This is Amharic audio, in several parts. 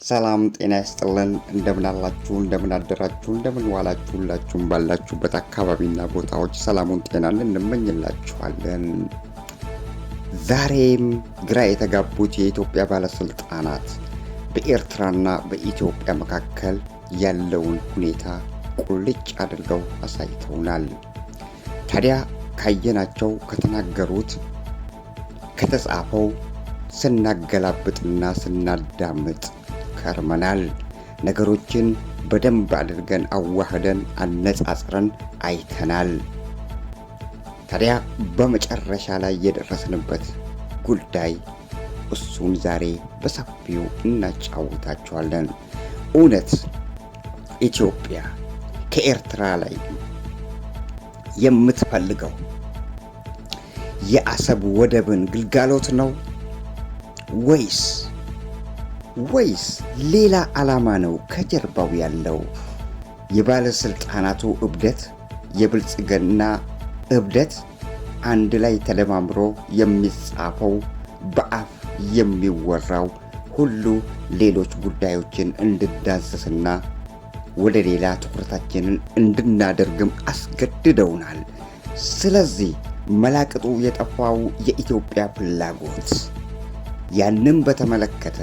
ሰላም ጤና ይስጥልን እንደምን አላችሁ እንደምን አደራችሁ እንደምን ዋላችሁላችሁም ባላችሁበት አካባቢና ቦታዎች ሰላሙን ጤናን እንመኝላችኋለን። ዛሬም ግራ የተጋቡት የኢትዮጵያ ባለስልጣናት በኤርትራና በኢትዮጵያ መካከል ያለውን ሁኔታ ቁልጭ አድርገው አሳይተውናል። ታዲያ ካየናቸው ከተናገሩት ከተጻፈው ስናገላብጥና ስናዳምጥ ከርመናል። ነገሮችን በደንብ አድርገን አዋህደን አነጻጽረን አይተናል። ታዲያ በመጨረሻ ላይ የደረስንበት ጉዳይ እሱን ዛሬ በሰፊው እናጫውታችኋለን። እውነት ኢትዮጵያ ከኤርትራ ላይ የምትፈልገው የአሰብ ወደብን ግልጋሎት ነው ወይስ ሌላ ዓላማ ነው ከጀርባው ያለው? የባለስልጣናቱ እብደት፣ የብልጽግና እብደት አንድ ላይ ተደማምሮ የሚጻፈው በአፍ የሚወራው ሁሉ ሌሎች ጉዳዮችን እንድዳሰስና ወደ ሌላ ትኩረታችንን እንድናደርግም አስገድደውናል። ስለዚህ መላቅጡ የጠፋው የኢትዮጵያ ፍላጎት ያንን በተመለከተ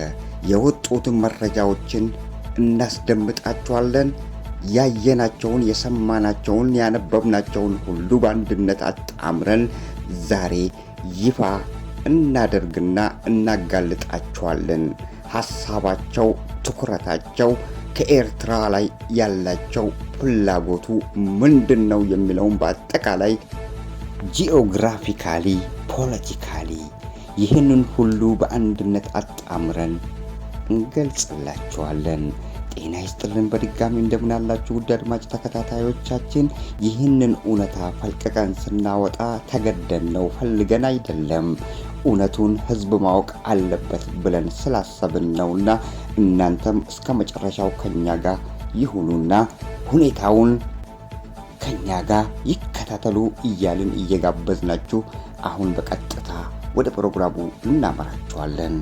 የወጡትን መረጃዎችን እናስደምጣችኋለን። ያየናቸውን፣ የሰማናቸውን፣ ያነበብናቸውን ሁሉ በአንድነት አጣምረን ዛሬ ይፋ እናደርግና እናጋልጣቸዋለን። ሐሳባቸው፣ ትኩረታቸው ከኤርትራ ላይ ያላቸው ፍላጎቱ ምንድን ነው የሚለውን በአጠቃላይ ጂኦግራፊካሊ፣ ፖለቲካሊ ይህንን ሁሉ በአንድነት አጣምረን እንገልጽላችኋለን። ጤና ይስጥልን። በድጋሚ እንደምናላችሁ ውድ አድማጭ ተከታታዮቻችን፣ ይህንን እውነታ ፈልቅቀን ስናወጣ ተገደን ነው፣ ፈልገን አይደለም። እውነቱን ሕዝብ ማወቅ አለበት ብለን ስላሰብን ነውና እናንተም እስከ መጨረሻው ከኛ ጋር ይሁኑና ሁኔታውን ከኛ ጋር ይከታተሉ እያልን እየጋበዝናችሁ አሁን በቀጥታ ወደ ፕሮግራሙ እናመራችኋለን።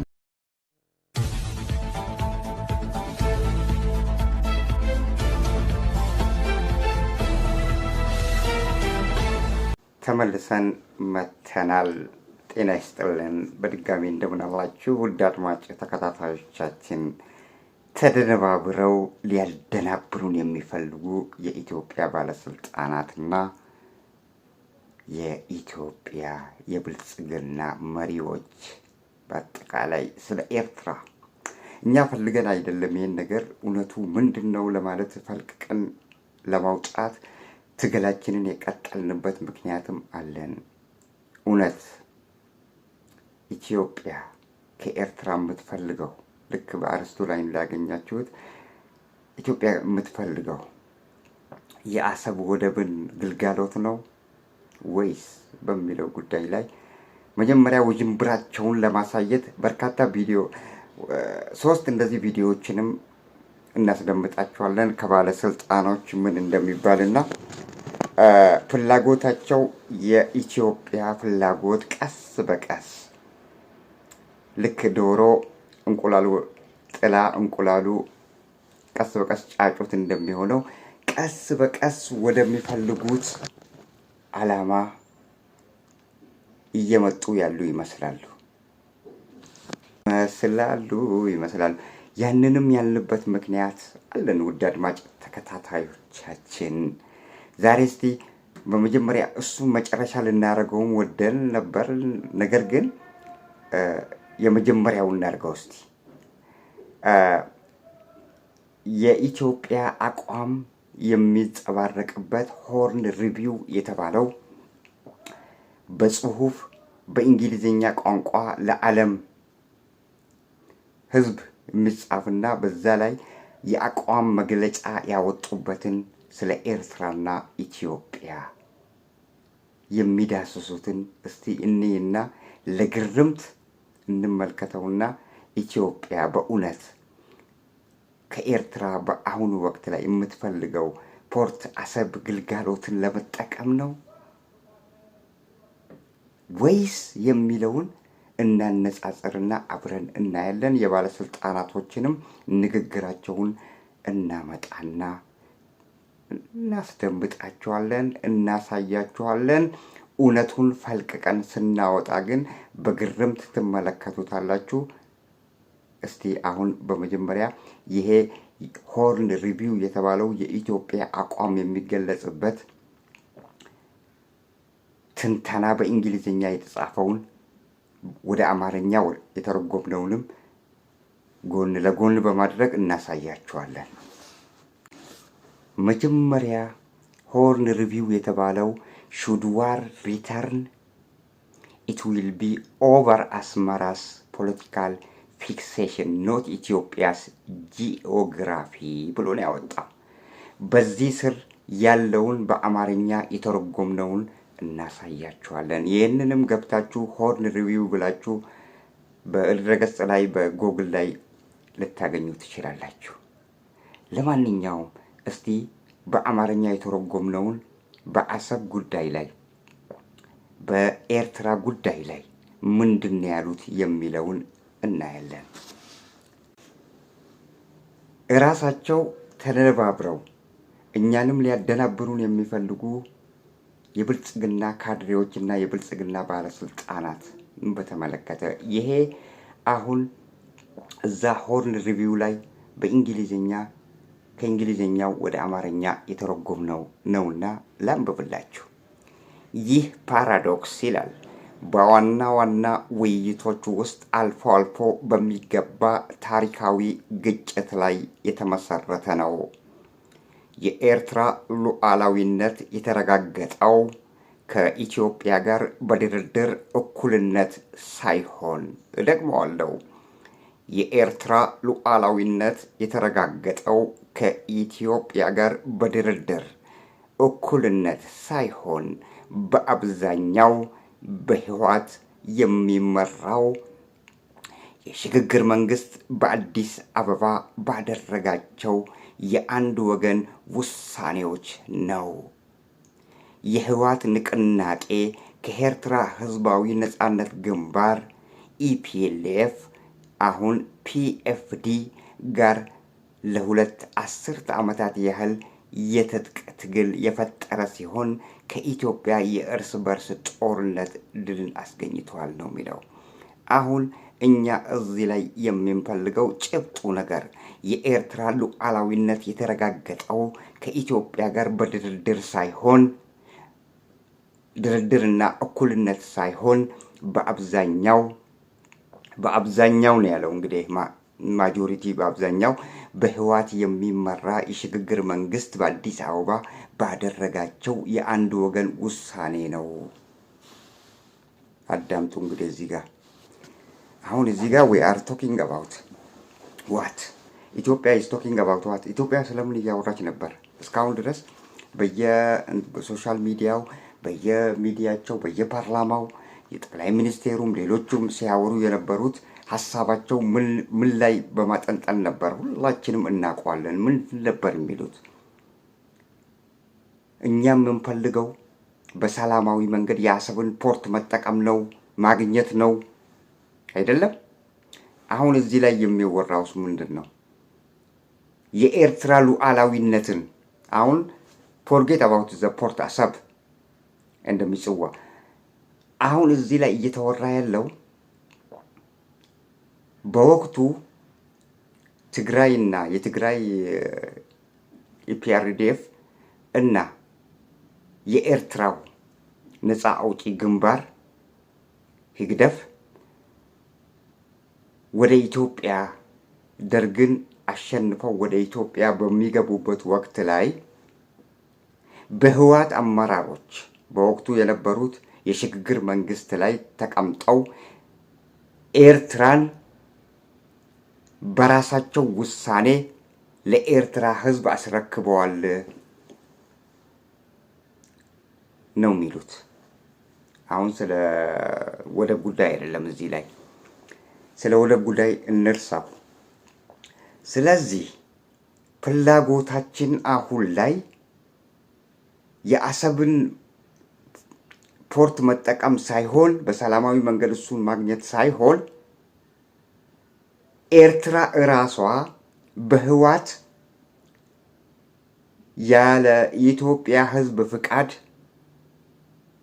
ተመልሰን መተናል። ጤና ይስጥልን። በድጋሚ እንደምን አላችሁ ውድ አድማጭ ተከታታዮቻችን። ተደነባብረው ሊያደናብሩን የሚፈልጉ የኢትዮጵያ ባለስልጣናትና የኢትዮጵያ የብልጽግና መሪዎች በአጠቃላይ ስለ ኤርትራ እኛ ፈልገን አይደለም። ይህን ነገር እውነቱ ምንድን ነው ለማለት ፈልቅቀን ለማውጣት ትግላችንን የቀጠልንበት ምክንያትም አለን። እውነት ኢትዮጵያ ከኤርትራ የምትፈልገው ልክ በአርስቱ ላይ እንዳገኛችሁት ኢትዮጵያ የምትፈልገው የአሰብ ወደብን ግልጋሎት ነው ወይስ በሚለው ጉዳይ ላይ መጀመሪያ ውዥንብራቸውን ለማሳየት በርካታ ቪዲዮ 3 እንደዚህ ቪዲዮዎችንም እናስደምጣችኋለን። ከባለስልጣኖች ምን እንደሚባልና ፍላጎታቸው የኢትዮጵያ ፍላጎት ቀስ በቀስ ልክ ዶሮ እንቁላሉ ጥላ እንቁላሉ ቀስ በቀስ ጫጩት እንደሚሆነው ቀስ በቀስ ወደሚፈልጉት ዓላማ እየመጡ ያሉ ይመስላሉ። ያንንም ያልንበት ምክንያት አለን። ውድ አድማጭ ተከታታዮቻችን ዛሬ እስቲ በመጀመሪያ እሱ መጨረሻ ልናደርገውም ወደን ነበር። ነገር ግን የመጀመሪያውን እናድርገው እስቲ። የኢትዮጵያ አቋም የሚንጸባረቅበት ሆርን ሪቪው የተባለው በጽሁፍ በእንግሊዝኛ ቋንቋ ለዓለም ሕዝብ የሚጻፍና በዛ ላይ የአቋም መግለጫ ያወጡበትን ስለ ኤርትራና ኢትዮጵያ የሚዳስሱትን እስቲ እንይና ለግርምት እንመልከተውና ኢትዮጵያ በእውነት ከኤርትራ በአሁኑ ወቅት ላይ የምትፈልገው ፖርት አሰብ ግልጋሎትን ለመጠቀም ነው ወይስ የሚለውን እናነጻጽርና አብረን እናያለን። የባለስልጣናቶችንም ንግግራቸውን እናመጣና እናስደምጣቸዋለን፣ እናሳያቸዋለን። እውነቱን ፈልቅቀን ስናወጣ ግን በግርምት ትመለከቱታላችሁ። እስቲ አሁን በመጀመሪያ ይሄ ሆርን ሪቪው የተባለው የኢትዮጵያ አቋም የሚገለጽበት ትንተና በእንግሊዝኛ የተጻፈውን ወደ አማርኛ የተረጎምነውንም ጎን ለጎን በማድረግ እናሳያቸዋለን። መጀመሪያ ሆርን ሪቪው የተባለው should war return it will be over Asmara's political fixation not Ethiopia's geography ብሎ ነው ያወጣው። በዚህ ስር ያለውን በአማርኛ የተረጎምነውን እናሳያችኋለን። ይህንንም ገብታችሁ ሆርን ሪቪው ብላችሁ በድረገጽ ላይ በጎግል ላይ ልታገኙ ትችላላችሁ። ለማንኛውም እስቲ በአማርኛ የተረጎምነውን በአሰብ ጉዳይ ላይ በኤርትራ ጉዳይ ላይ ምንድን ያሉት የሚለውን እናያለን። እራሳቸው ተደባብረው እኛንም ሊያደናብሩን የሚፈልጉ የብልጽግና ካድሬዎችና የብልጽግና ባለስልጣናት በተመለከተ ይሄ አሁን እዛ ሆርን ሪቪው ላይ በእንግሊዝኛ ከእንግሊዝኛው ወደ አማርኛ የተረጎምነው ነውና ላንብብላችሁ። ይህ ፓራዶክስ ይላል በዋና ዋና ውይይቶች ውስጥ አልፎ አልፎ በሚገባ ታሪካዊ ግጭት ላይ የተመሰረተ ነው። የኤርትራ ሉዓላዊነት የተረጋገጠው ከኢትዮጵያ ጋር በድርድር እኩልነት ሳይሆን፣ እደግመዋለሁ፣ የኤርትራ ሉዓላዊነት የተረጋገጠው ከኢትዮጵያ ጋር በድርድር እኩልነት ሳይሆን በአብዛኛው በህወሓት የሚመራው የሽግግር መንግስት በአዲስ አበባ ባደረጋቸው የአንድ ወገን ውሳኔዎች ነው። የህወሓት ንቅናቄ ከኤርትራ ህዝባዊ ነጻነት ግንባር ኢፒኤልኤፍ አሁን ፒኤፍዲ ጋር ለሁለት አስርተ ዓመታት ያህል የትጥቅ ትግል የፈጠረ ሲሆን ከኢትዮጵያ የእርስ በርስ ጦርነት ድልን አስገኝቷል ነው የሚለው። አሁን እኛ እዚህ ላይ የምንፈልገው ጭብጡ ነገር የኤርትራ ሉዓላዊነት የተረጋገጠው ከኢትዮጵያ ጋር በድርድር ሳይሆን ድርድርና እኩልነት ሳይሆን በአብዛኛው ነው ያለው። እንግዲህ ማጆሪቲ በአብዛኛው በህወሓት የሚመራ የሽግግር መንግስት በአዲስ አበባ ባደረጋቸው የአንድ ወገን ውሳኔ ነው። አዳምጡ እንግዲህ እዚህ ጋር we are talking about what ኢትዮጵያ is talking about what ኢትዮጵያ ስለምን እያወራች ነበር እስካሁን ድረስ በየሶሻል ሚዲያው በየሚዲያቸው በየፓርላማው የጠቅላይ ሚኒስቴሩም ሌሎቹም ሲያወሩ የነበሩት ሐሳባቸው ምን ላይ በማጠንጠን ነበር? ሁላችንም እናውቀዋለን። ምን ነበር የሚሉት? እኛም የምንፈልገው በሰላማዊ መንገድ የአሰብን ፖርት መጠቀም ነው፣ ማግኘት ነው አይደለም? አሁን እዚህ ላይ የሚወራውስ ምንድን ነው? የኤርትራ ሉዓላዊነትን አሁን forget about the port አሰብ እንደሚጽዋ አሁን እዚህ ላይ እየተወራ ያለው በወቅቱ ትግራይና የትግራይ ኢፒአርዲኤፍ እና የኤርትራው ነፃ አውጪ ግንባር ህግደፍ ወደ ኢትዮጵያ ደርግን አሸንፈው ወደ ኢትዮጵያ በሚገቡበት ወቅት ላይ በህወሓት አመራሮች በወቅቱ የነበሩት የሽግግር መንግስት ላይ ተቀምጠው ኤርትራን በራሳቸው ውሳኔ ለኤርትራ ህዝብ አስረክበዋል ነው የሚሉት። አሁን ስለ ወደብ ጉዳይ አይደለም፣ እዚህ ላይ ስለ ወደብ ጉዳይ እንርሳው። ስለዚህ ፍላጎታችን አሁን ላይ የአሰብን ፖርት መጠቀም ሳይሆን በሰላማዊ መንገድ እሱን ማግኘት ሳይሆን ኤርትራ እራሷ በህዋት ያለ ኢትዮጵያ ህዝብ ፍቃድ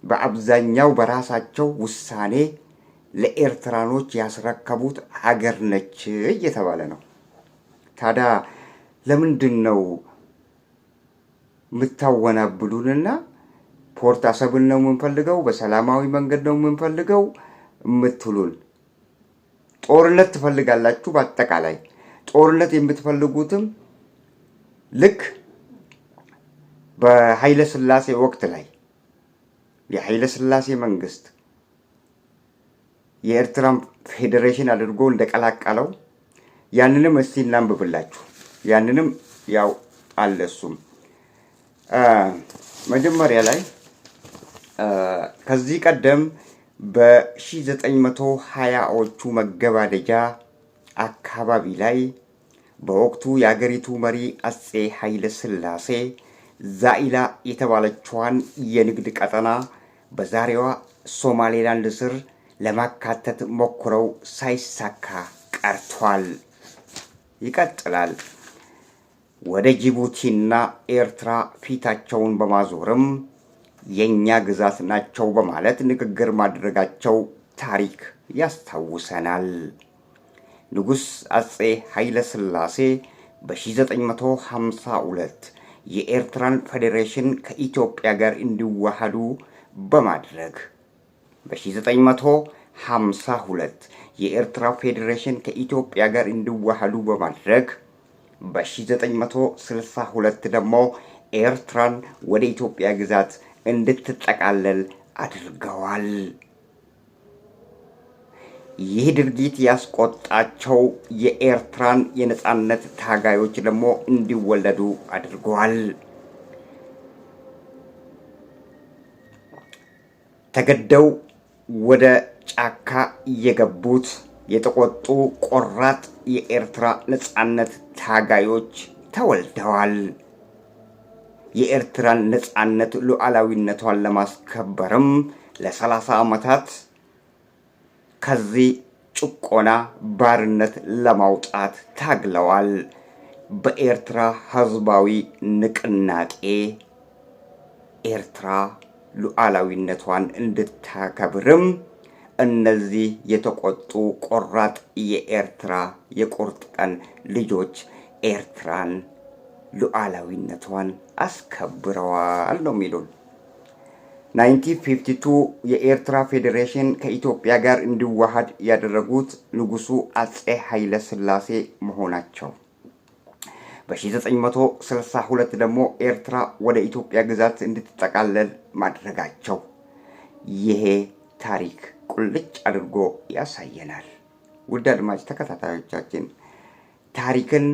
በአብዛኛው በራሳቸው ውሳኔ ለኤርትራኖች ያስረከቡት ሀገር ነች እየተባለ ነው። ታዲያ ለምንድነው ምታወናብሉንና ፖርት አሰብን ነው የምንፈልገው በሰላማዊ መንገድ ነው የምንፈልገው ምትሉን? ጦርነት ትፈልጋላችሁ። በአጠቃላይ ጦርነት የምትፈልጉትም ልክ በኃይለ ሥላሴ ወቅት ላይ የኃይለ ሥላሴ መንግስት የኤርትራን ፌዴሬሽን አድርጎ እንደቀላቀለው ያንንም እስቲ እናንብብላችሁ። ያንንም ያው አለሱም መጀመሪያ ላይ ከዚህ ቀደም በ1920ዎቹ መገባደጃ አካባቢ ላይ በወቅቱ የአገሪቱ መሪ አጼ ኃይለ ሥላሴ ዛኢላ የተባለችዋን የንግድ ቀጠና በዛሬዋ ሶማሌላንድ ስር ለማካተት ሞክረው ሳይሳካ ቀርቷል። ይቀጥላል። ወደ ጅቡቲና ኤርትራ ፊታቸውን በማዞርም የኛ ግዛት ናቸው በማለት ንግግር ማድረጋቸው ታሪክ ያስታውሰናል። ንጉሥ አጼ ኃይለ ሥላሴ በ1952 የኤርትራን ፌዴሬሽን ከኢትዮጵያ ጋር እንዲዋሃዱ በማድረግ በ1952 የኤርትራ ፌዴሬሽን ከኢትዮጵያ ጋር እንዲዋሃዱ በማድረግ በ1962 ደግሞ ኤርትራን ወደ ኢትዮጵያ ግዛት እንድትጠቃለል አድርገዋል። ይህ ድርጊት ያስቆጣቸው የኤርትራን የነጻነት ታጋዮች ደግሞ እንዲወለዱ አድርገዋል። ተገደው ወደ ጫካ የገቡት የተቆጡ ቆራጥ የኤርትራ ነጻነት ታጋዮች ተወልደዋል። የኤርትራን ነጻነት ሉዓላዊነቷን ለማስከበርም ለ30 ዓመታት ከዚህ ጭቆና ባርነት ለማውጣት ታግለዋል። በኤርትራ ህዝባዊ ንቅናቄ ኤርትራ ሉዓላዊነቷን እንድታከብርም እነዚህ የተቆጡ ቆራጥ የኤርትራ የቁርጥ ቀን ልጆች ኤርትራን ሉዓላዊነቷን አስከብረዋል ነው የሚሉን። 1952 የኤርትራ ፌዴሬሽን ከኢትዮጵያ ጋር እንዲዋሃድ ያደረጉት ንጉሱ አጼ ኃይለ ሥላሴ መሆናቸው፣ በ1962 ደግሞ ኤርትራ ወደ ኢትዮጵያ ግዛት እንድትጠቃለል ማድረጋቸው ይሄ ታሪክ ቁልጭ አድርጎ ያሳየናል። ውድ አድማጭ ተከታታዮቻችን ታሪክን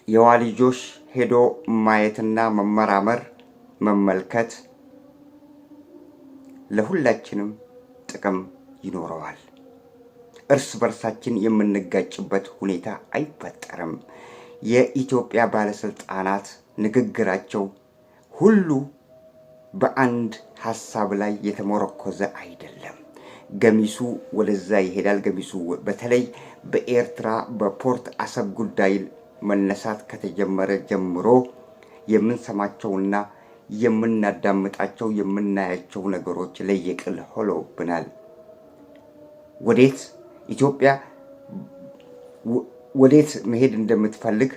የዋልጆሽ ሄዶ ማየትና መመራመር መመልከት ለሁላችንም ጥቅም ይኖረዋል። እርስ በርሳችን የምንጋጭበት ሁኔታ አይፈጠርም። የኢትዮጵያ ባለስልጣናት ንግግራቸው ሁሉ በአንድ ሐሳብ ላይ የተመረኮዘ አይደለም። ገሚሱ ወደዛ ይሄዳል፣ ገሚሱ በተለይ በኤርትራ በፖርት አሰብ ጉዳይ መነሳት ከተጀመረ ጀምሮ የምንሰማቸውና የምናዳምጣቸው የምናያቸው ነገሮች ለየቅል ሆነውብናል። ወዴት ኢትዮጵያ ወዴት መሄድ እንደምትፈልግ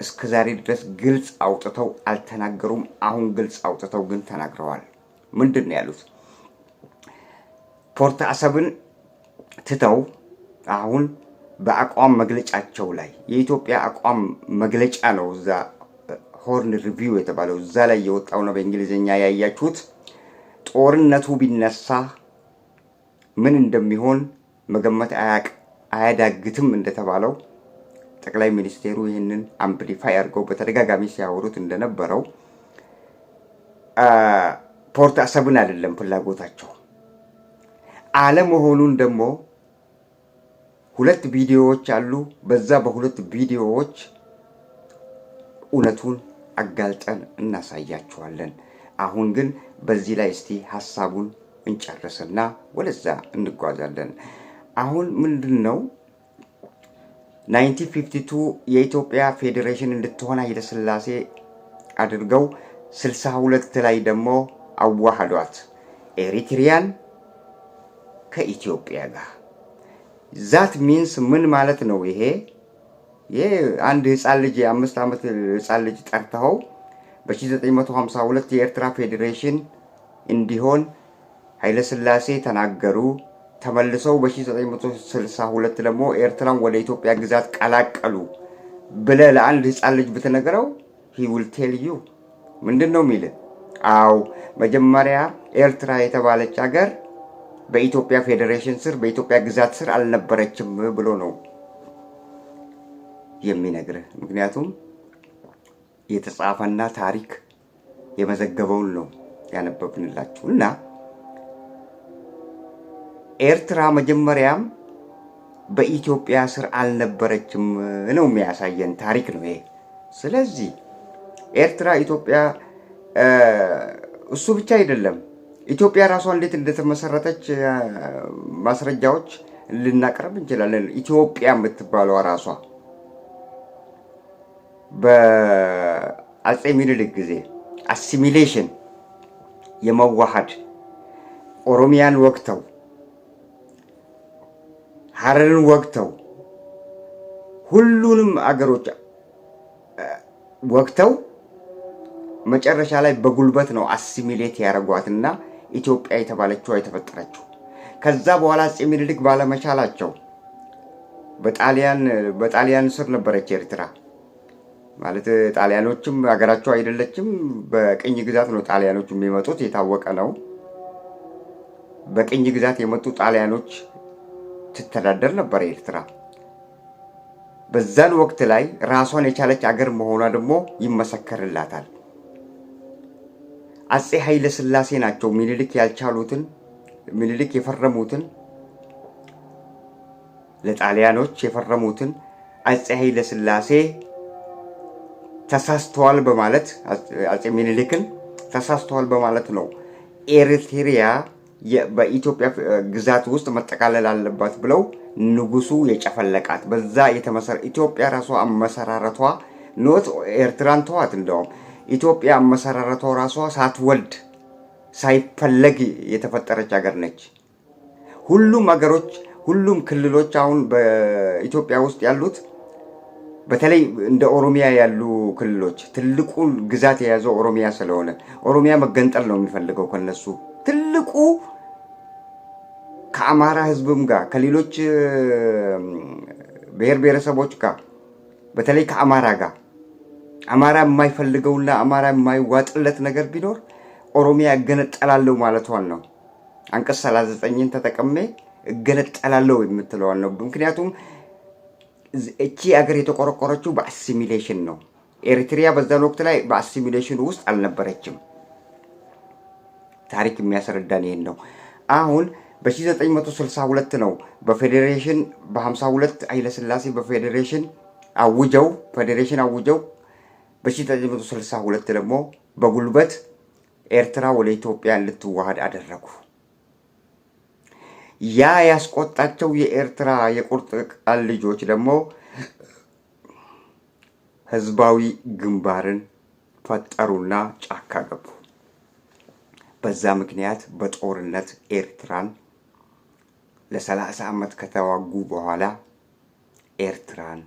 እስከዛሬ ድረስ ግልጽ አውጥተው አልተናገሩም። አሁን ግልጽ አውጥተው ግን ተናግረዋል። ምንድን ነው ያሉት? ፖርት አሰብን ትተው አሁን በአቋም መግለጫቸው ላይ የኢትዮጵያ አቋም መግለጫ ነው እዛ ሆርን ሪቪው የተባለው እዛ ላይ የወጣው ነው። በእንግሊዝኛ ያያችሁት። ጦርነቱ ቢነሳ ምን እንደሚሆን መገመት አያዳግትም እንደተባለው ጠቅላይ ሚኒስቴሩ ይህንን አምፕሊፋይ አድርገው በተደጋጋሚ ሲያወሩት እንደነበረው ፖርት አሰብን አይደለም ፍላጎታቸው። አለመሆኑን ደግሞ ሁለት ቪዲዮዎች አሉ። በዛ በሁለት ቪዲዮዎች እውነቱን አጋልጠን እናሳያችኋለን። አሁን ግን በዚህ ላይ እስቲ ሐሳቡን እንጨርስና ወደዛ እንጓዛለን። አሁን ምንድነው 1952 የኢትዮጵያ ፌዴሬሽን እንድትሆን ኃይለ ሥላሴ አድርገው 62 ላይ ደግሞ አዋሃዷት ኤሪትሪያን ከኢትዮጵያ ጋር። ዛት ሚንስ ምን ማለት ነው? ይሄ አንድ ህፃን ልጅ የ5 ዓመት ህፃን ልጅ ጠርተው በ1952 የኤርትራ ፌዴሬሽን እንዲሆን ኃይለ ሥላሴ ተናገሩ። ተመልሰው በ1962 ደግሞ ኤርትራን ወደ ኢትዮጵያ ግዛት ቀላቀሉ ብለ ለአንድ ህፃን ልጅ ብትነግረው he will tell you ምንድነው የሚል? አው መጀመሪያ ኤርትራ የተባለች ሀገር በኢትዮጵያ ፌዴሬሽን ስር በኢትዮጵያ ግዛት ስር አልነበረችም ብሎ ነው የሚነግርህ። ምክንያቱም የተጻፈና ታሪክ የመዘገበውን ነው ያነበብንላችሁና ኤርትራ መጀመሪያም በኢትዮጵያ ስር አልነበረችም ነው የሚያሳየን ታሪክ ነው ይሄ። ስለዚህ ኤርትራ ኢትዮጵያ እሱ ብቻ አይደለም፣ ኢትዮጵያ ራሷ እንዴት እንደተመሰረተች ማስረጃዎች ልናቀርብ እንችላለን። ኢትዮጵያ የምትባለው ራሷ በአጼ ምኒልክ ጊዜ አሲሚሌሽን የመዋሃድ ኦሮሚያን ወግተው ሐረርን ወግተው ሁሉንም አገሮች ወግተው መጨረሻ ላይ በጉልበት ነው አሲሚሌት ያደረጓትና ኢትዮጵያ የተባለችው የተፈጠረችው። ከዛ በኋላ አጼ ምኒልክ ባለመቻላቸው በጣሊያን ስር ነበረች ኤርትራ። ማለት ጣሊያኖችም ሀገራቸው አይደለችም፣ በቅኝ ግዛት ነው ጣሊያኖች የሚመጡት፣ የታወቀ ነው። በቅኝ ግዛት የመጡ ጣሊያኖች ትተዳደር ነበር ኤርትራ። በዛን ወቅት ላይ ራሷን የቻለች አገር መሆኗ ደግሞ ይመሰከርላታል። አጼ ኃይለ ሥላሴ ናቸው ምኒልክ ያልቻሉትን ምኒልክ የፈረሙትን ለጣሊያኖች የፈረሙትን አጼ ኃይለ ሥላሴ ተሳስተዋል በማለት አጼ ምኒልክን ተሳስተዋል በማለት ነው ኤሪትሪያ በኢትዮጵያ ግዛት ውስጥ መጠቃለል አለባት ብለው ንጉሱ የጨፈለቃት። በዛ ኢትዮጵያ ራሷ አመሰራረቷ ኖት ኤርትራን ተዋት፣ እንደውም ኢትዮጵያ አመሰራረቷ ራሷ ሳትወልድ ሳይፈለግ የተፈጠረች ሀገር ነች። ሁሉም ሀገሮች ሁሉም ክልሎች አሁን በኢትዮጵያ ውስጥ ያሉት በተለይ እንደ ኦሮሚያ ያሉ ክልሎች ትልቁን ግዛት የያዘው ኦሮሚያ ስለሆነ ኦሮሚያ መገንጠል ነው የሚፈልገው ከነሱ። ትልቁ ከአማራ ህዝብም ጋር ከሌሎች ብሔር ብሔረሰቦች ጋር በተለይ ከአማራ ጋር አማራ የማይፈልገውና አማራ የማይዋጥለት ነገር ቢኖር ኦሮሚያ እገነጠላለሁ ማለቷን ነው። አንቀጽ 39ን ተጠቅሜ እገነጠላለሁ የምትለዋን ነው። ምክንያቱም እቺ ሀገር የተቆረቆረችው በአሲሚሌሽን ነው። ኤሪትሪያ በዛን ወቅት ላይ በአሲሚሌሽን ውስጥ አልነበረችም። ታሪክ የሚያስረዳን ይሄን ነው። አሁን በ1962 ነው በፌዴሬሽን በ52 ኃይለ ሥላሴ በፌዴሬሽን አውጀው በ1962 ደግሞ በጉልበት ኤርትራ ወደ ኢትዮጵያ እንድትዋሃድ አደረጉ። ያ ያስቆጣቸው የኤርትራ የቁርጥ ቀን ልጆች ደግሞ ህዝባዊ ግንባርን ፈጠሩና ጫካ ገቡ። በዛ ምክንያት በጦርነት ኤርትራን ለ30 ዓመት ከተዋጉ በኋላ ኤርትራን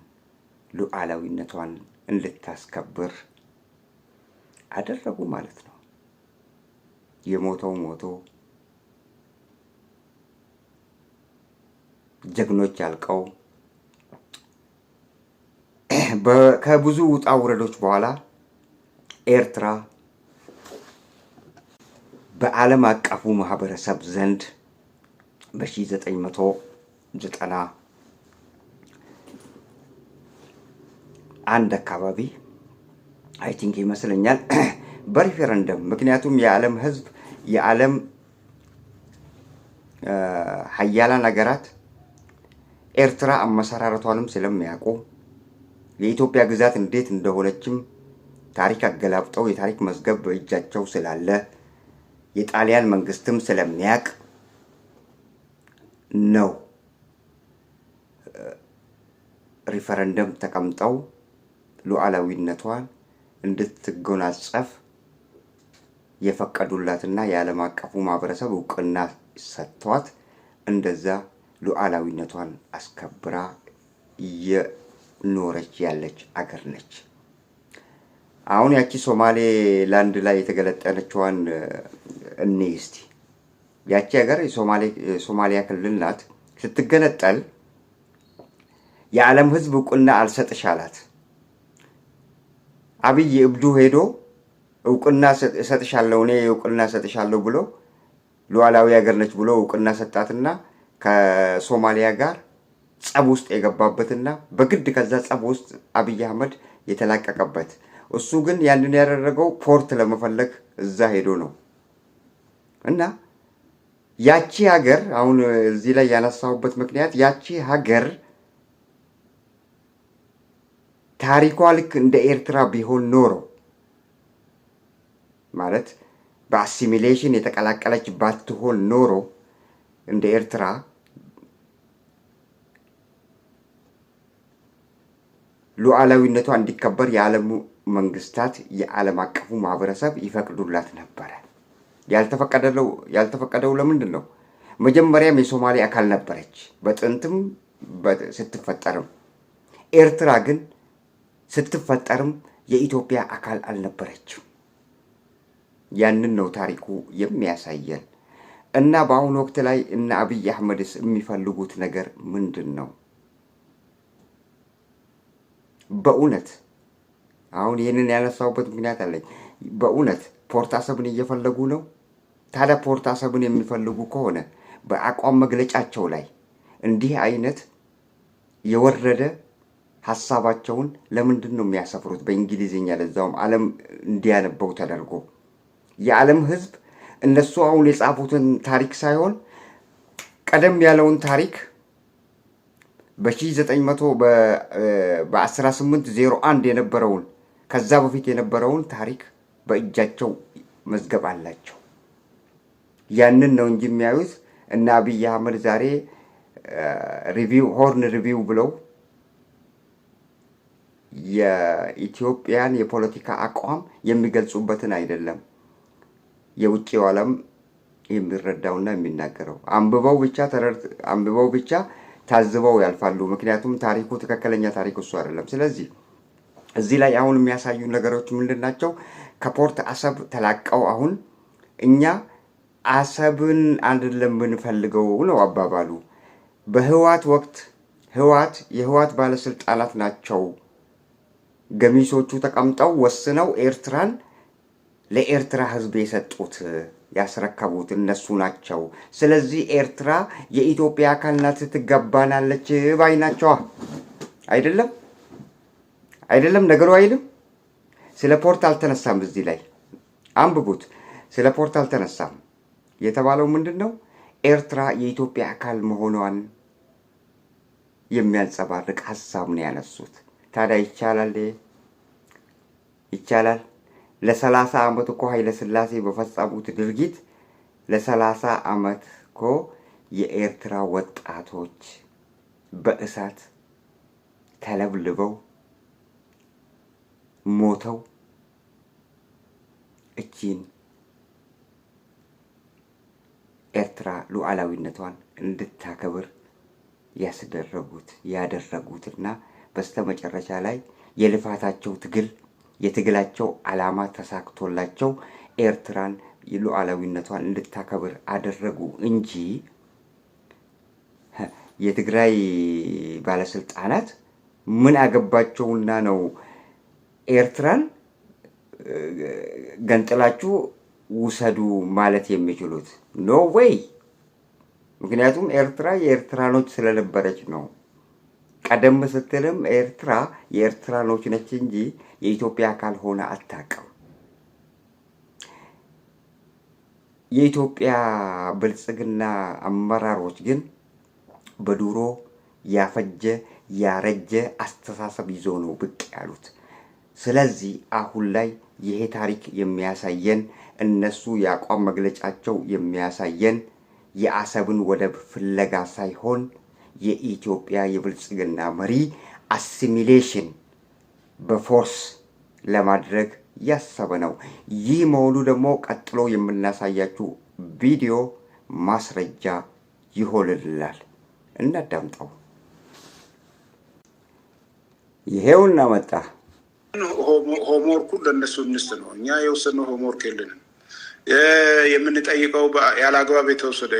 ሉዓላዊነቷን እንድታስከብር አደረጉ ማለት ነው። የሞተው ሞቶ ጀግኖች ያልቀው ከብዙ ውጣ ውረዶች በኋላ ኤርትራ በዓለም አቀፉ ማህበረሰብ ዘንድ በ1991 አካባቢ አይ ቲንክ ይመስለኛል በሪፈረንደም ምክንያቱም የዓለም ህዝብ የዓለም ሀያላን ሀገራት ኤርትራ አመሰራረቷንም ስለሚያውቁ የኢትዮጵያ ግዛት እንዴት እንደሆነችም ታሪክ አገላብጠው የታሪክ መዝገብ በእጃቸው ስላለ የጣሊያን መንግስትም ስለሚያቅ ነው ሪፈረንደም ተቀምጠው ሉዓላዊነቷን እንድትጎናጸፍ የፈቀዱላትና የዓለም አቀፉ ማህበረሰብ እውቅና ሰጥቷት እንደዛ ሉዓላዊነቷን አስከብራ የኖረች ያለች አገር ነች። አሁን ያቺ ሶማሌላንድ ላይ የተገለጠነችዋን እስቲ ያቺ ሀገር የሶማሊያ ክልል ናት። ስትገነጠል የዓለም ህዝብ እውቅና አልሰጥሽ አላት። አብይ እብዱ ሄዶ እውቅና ሰጥሻለሁ እኔ እውቅና ሰጥሻለሁ ብሎ ሉዓላዊ ሀገር ነች ብሎ እውቅና ሰጣትና ከሶማሊያ ጋር ጸብ ውስጥ የገባበትና በግድ ከዛ ጸብ ውስጥ አብይ አህመድ የተላቀቀበት። እሱ ግን ያንን ያደረገው ፖርት ለመፈለግ እዛ ሄዶ ነው። እና ያቺ ሀገር አሁን እዚህ ላይ ያነሳሁበት ምክንያት ያቺ ሀገር ታሪኳ ልክ እንደ ኤርትራ ቢሆን ኖሮ ማለት በአሲሚሌሽን የተቀላቀለች ባትሆን ኖሮ እንደ ኤርትራ ሉዓላዊነቷ እንዲከበር የዓለሙ መንግስታት የዓለም አቀፉ ማህበረሰብ ይፈቅዱላት ነበር። ያልተፈቀደው ለምንድን ነው? መጀመሪያም የሶማሌ አካል ነበረች በጥንትም ስትፈጠርም። ኤርትራ ግን ስትፈጠርም የኢትዮጵያ አካል አልነበረችም። ያንን ነው ታሪኩ የሚያሳየን። እና በአሁኑ ወቅት ላይ እና አብይ አህመድስ የሚፈልጉት ነገር ምንድን ነው? በእውነት አሁን ይህንን ያነሳውበት ምክንያት አለኝ። በእውነት ፖርት አሰብን እየፈለጉ ነው? ታዲያ ፖርት አሰብን የሚፈልጉ ከሆነ በአቋም መግለጫቸው ላይ እንዲህ አይነት የወረደ ሐሳባቸውን ለምንድን ነው የሚያሰፍሩት? በእንግሊዝኛ ለዛውም ዓለም እንዲያነበው ተደርጎ የዓለም ህዝብ እነሱ አሁን የጻፉትን ታሪክ ሳይሆን ቀደም ያለውን ታሪክ በ1801 የነበረውን ከዛ በፊት የነበረውን ታሪክ በእጃቸው መዝገብ አላቸው። ያንን ነው እንጂ የሚያዩት። እና አብይ አህመድ ዛሬ ሆርን ሪቪው ብለው የኢትዮጵያን የፖለቲካ አቋም የሚገልጹበትን አይደለም የውጭው ዓለም የሚረዳውና የሚናገረው። አንብበው ብቻ ታዝበው ያልፋሉ። ምክንያቱም ታሪኩ ትክክለኛ ታሪክ እሱ አይደለም። ስለዚህ እዚህ ላይ አሁን የሚያሳዩ ነገሮች ምንድናቸው? ከፖርት አሰብ ተላቀው አሁን እኛ አሰብን አይደለም የምንፈልገው ነው አባባሉ። በህዋት ወቅት የህዋት ባለስልጣናት ናቸው ገሚሶቹ ተቀምጠው ወስነው ኤርትራን ለኤርትራ ህዝብ የሰጡት ያስረከቡት እነሱ ናቸው። ስለዚህ ኤርትራ የኢትዮጵያ አካል ናት ትገባናለች ባይ ናቸው። አይደለም ነገሩ አይልም። ስለ ፖርት አልተነሳም። እዚህ ላይ አንብቡት። ስለ ፖርት አልተነሳም። የተባለው ምንድነው? ኤርትራ የኢትዮጵያ አካል መሆኗን የሚያንጸባርቅ ሐሳብ ነው ያነሱት። ታዲያ ይቻላል? ለ30 ዓመት እኮ ኃይለ ሥላሴ በፈጸሙት ድርጊት ለ30 ዓመት እኮ የኤርትራ ወጣቶች በእሳት ተለብልበው ሞተው እቺን ኤርትራ ሉዓላዊነቷን እንድታከብር ያደረጉትና በስተመጨረሻ ላይ የልፋታቸው የትግላቸው ዓላማ ተሳክቶላቸው ኤርትራን ሉዓላዊነቷን እንድታከብር አደረጉ እንጂ የትግራይ ባለስልጣናት ምን አገባቸውና ነው ኤርትራን ገንጥላችሁ ውሰዱ ማለት የሚችሉት? ኖ ዌይ። ምክንያቱም ኤርትራ የኤርትራኖች ስለነበረች ነው። ቀደም ስትልም ኤርትራ የኤርትራኖች ነች እንጂ የኢትዮጵያ አካል ሆነ አታውቅም። የኢትዮጵያ ብልጽግና አመራሮች ግን በድሮ ያረጀ አስተሳሰብ ይዞ ነው ብቅ ያሉት። ስለዚህ አሁን ላይ ይሄ ታሪክ የሚያሳየን እነሱ ያቋም መግለጫቸው የሚያሳየን የአሰብን ወደብ ፍለጋ ሳይሆን የኢትዮጵያ የብልጽግና መሪ አሲሚሌሽን በፎርስ ለማድረግ ያሰበ ነው። ይህ መሆኑ ደግሞ ቀጥሎ የምናሳያችሁ ቪዲዮ ማስረጃ ይሆንልናል። እናዳምጠው። ይሄውና መጣ። ሆምወርኩ ለነሱ እንስት ነው። እኛ የወሰነው ሆምወርክ የለንም። የምንጠይቀው ያላግባብ የተወሰደ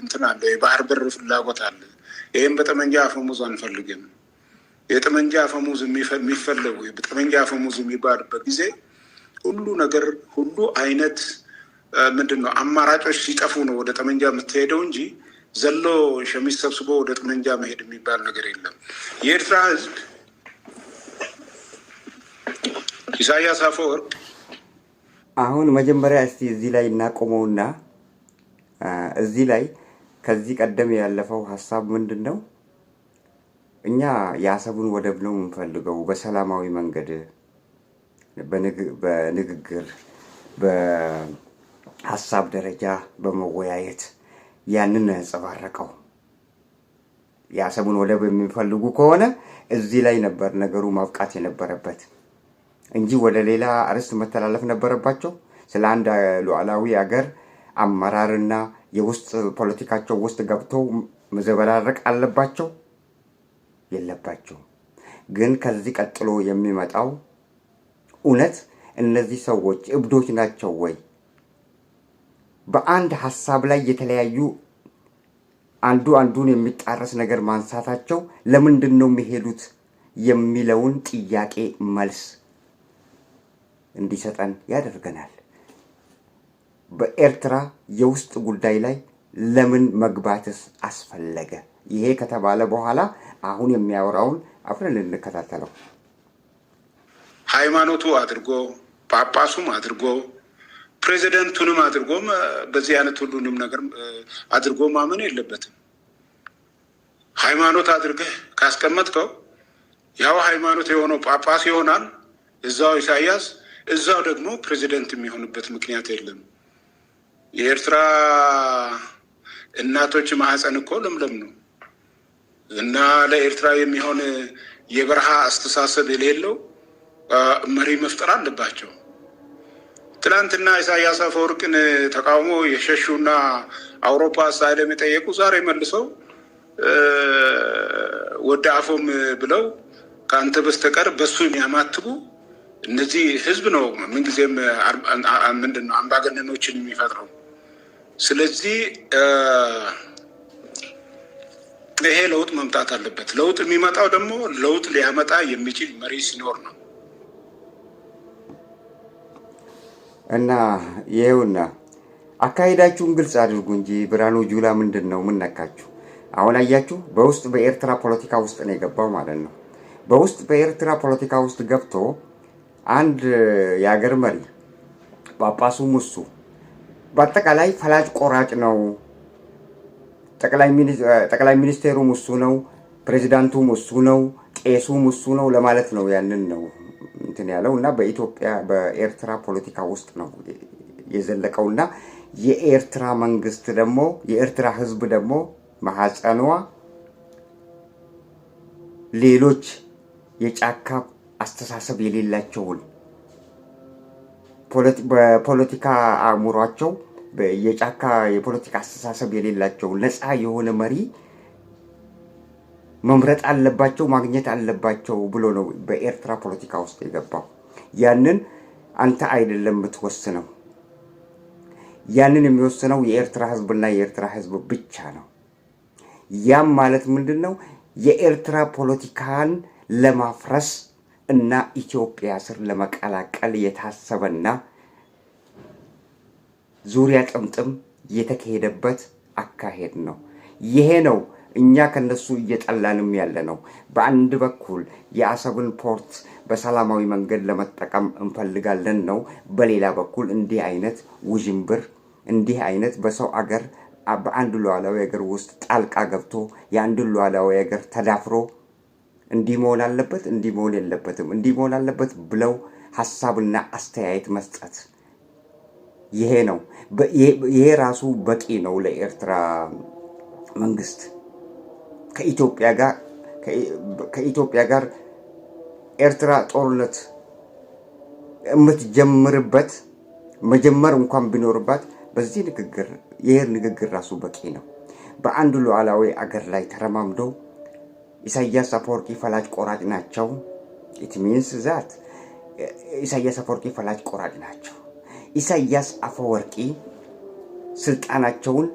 እንትን አለ፣ የባህር በር ፍላጎት አለ። ይህም በጠመንጃ አፈሙዝ አንፈልግም። የጠመንጃ አፈሙዝ የሚፈለጉ በጠመንጃ አፈሙዝ የሚባልበት ጊዜ ሁሉ ነገር ሁሉ አይነት ምንድን ነው አማራጮች ሲጠፉ ነው ወደ ጠመንጃ የምትሄደው እንጂ ዘሎ ሸሚዝ ሰብስቦ ወደ ጠመንጃ መሄድ የሚባል ነገር የለም። የኤርትራ ህዝብ ኢሳያስ አፈወርቅ አሁን መጀመሪያ እስቲ እዚህ ላይ እናቆመውና እዚህ ላይ ከዚህ ቀደም ያለፈው ሐሳብ ምንድነው? እኛ የአሰቡን ወደብ ነው የምንፈልገው በሰላማዊ መንገድ በንግግር በሐሳብ ደረጃ በመወያየት ያንን ያንጸባረቀው። የአሰቡን ወደብ የሚፈልጉ ከሆነ እዚህ ላይ ነበር ነገሩ ማብቃት የነበረበት እንጂ ወደ ሌላ አርዕስት መተላለፍ ነበረባቸው። ስለ አንድ ሉዓላዊ ሀገር አመራርና የውስጥ ፖለቲካቸው ውስጥ ገብተው መዘበራረቅ አለባቸው የለባቸው። ግን ከዚህ ቀጥሎ የሚመጣው እውነት እነዚህ ሰዎች እብዶች ናቸው ወይ? በአንድ ሐሳብ ላይ የተለያዩ አንዱ አንዱን የሚጣረስ ነገር ማንሳታቸው ለምንድን ነው የሚሄዱት የሚለውን ጥያቄ መልስ እንዲሰጠን ያደርገናል። በኤርትራ የውስጥ ጉዳይ ላይ ለምን መግባትስ አስፈለገ? ይሄ ከተባለ በኋላ አሁን የሚያወራውን አብረን እንከታተለው። ሃይማኖቱ አድርጎ ጳጳሱም አድርጎ ፕሬዚደንቱንም አድርጎም በዚህ አይነት ሁሉንም ነገር አድርጎ ማመን የለበትም። ሃይማኖት አድርገህ ካስቀመጥከው ያው ሃይማኖት የሆነው ጳጳስ ይሆናል። እዛው ኢሳያስ እዛው ደግሞ ፕሬዚደንት የሚሆንበት ምክንያት የለም። የኤርትራ እናቶች ማህፀን እኮ ለምለም ነው እና ለኤርትራ የሚሆን የበረሃ አስተሳሰብ የሌለው መሪ መፍጠር አለባቸው። ትናንትና ኢሳያስ አፈወርቅን ተቃውሞ የሸሹና አውሮፓ አሳይለም የጠየቁ ዛሬ መልሰው ወደ አፎም ብለው ከአንተ በስተቀር በሱ የሚያማትቡ እነዚህ ህዝብ ነው ምንጊዜም ምንድነው አምባገነኖችን የሚፈጥረው። ስለዚህ ይሄ ለውጥ መምጣት አለበት። ለውጥ የሚመጣው ደግሞ ለውጥ ሊያመጣ የሚችል መሪ ሲኖር ነው። እና ይሄውና አካሄዳችሁን ግልጽ አድርጉ እንጂ ብርሃኑ ጁላ ምንድነው ምን ነካችሁ? አሁን አያችሁ፣ በውስጥ በኤርትራ ፖለቲካ ውስጥ ነው የገባው ማለት ነው። በውስጥ በኤርትራ ፖለቲካ ውስጥ ገብቶ አንድ የሀገር መሪ ጳጳሱም እሱ በአጠቃላይ ፈላጭ ቆራጭ ነው። ጠቅላይ ሚኒስቴሩም እሱ ነው፣ ፕሬዚዳንቱም እሱ ነው፣ ቄሱም እሱ ነው ለማለት ነው። ያንን ነው እንትን ያለው እና በኢትዮጵያ በኤርትራ ፖለቲካ ውስጥ ነው የዘለቀውና የኤርትራ መንግስት ደግሞ የኤርትራ ህዝብ ደግሞ ማህፀኗ ሌሎች የጫካ አስተሳሰብ የሌላቸውን በፖለቲካ አእምሯቸው የጫካ የፖለቲካ አስተሳሰብ የሌላቸው ነፃ የሆነ መሪ መምረጥ አለባቸው ማግኘት አለባቸው ብሎ ነው በኤርትራ ፖለቲካ ውስጥ የገባው። ያንን አንተ አይደለም የምትወስነው። ያንን የሚወስነው የኤርትራ ህዝብና የኤርትራ ህዝብ ብቻ ነው። ያም ማለት ምንድነው? የኤርትራ ፖለቲካን ለማፍረስ እና ኢትዮጵያ ስር ለመቀላቀል የታሰበና ዙሪያ ጥምጥም የተካሄደበት አካሄድ ነው። ይሄ ነው እኛ ከነሱ እየጠላንም ያለ ነው። በአንድ በኩል የአሰብን ፖርት በሰላማዊ መንገድ ለመጠቀም እንፈልጋለን ነው። በሌላ በኩል እንዲህ አይነት ውዥንብር እንዲህ አይነት በሰው አገር በአንድ ሉዓላዊ ሀገር ውስጥ ጣልቃ ገብቶ የአንድ ሉዓላዊ ሀገር ተዳፍሮ እንዲህ መሆን አለበት እንዲህ መሆን የለበትም እንዲህ መሆን አለበት ብለው ሐሳብና አስተያየት መስጠት ይሄ ነው። ይሄ ራሱ በቂ ነው ለኤርትራ መንግስት ከኢትዮጵያ ጋር ኤርትራ ጦርነት የምትጀምርበት መጀመር እንኳን ቢኖርባት በዚህ ንግግር ይሄ ንግግር ራሱ በቂ ነው። በአንድ ሉዓላዊ አገር ላይ ተረማምዶ ኢሳያስ አፈወርቂ ፈላጭ ቆራጭ ናቸው። it means that ኢሳያስ አፈወርቂ ፈላጭ ቆራጭ ናቸው። ኢሳያስ አፈወርቂ ስልጣናቸውን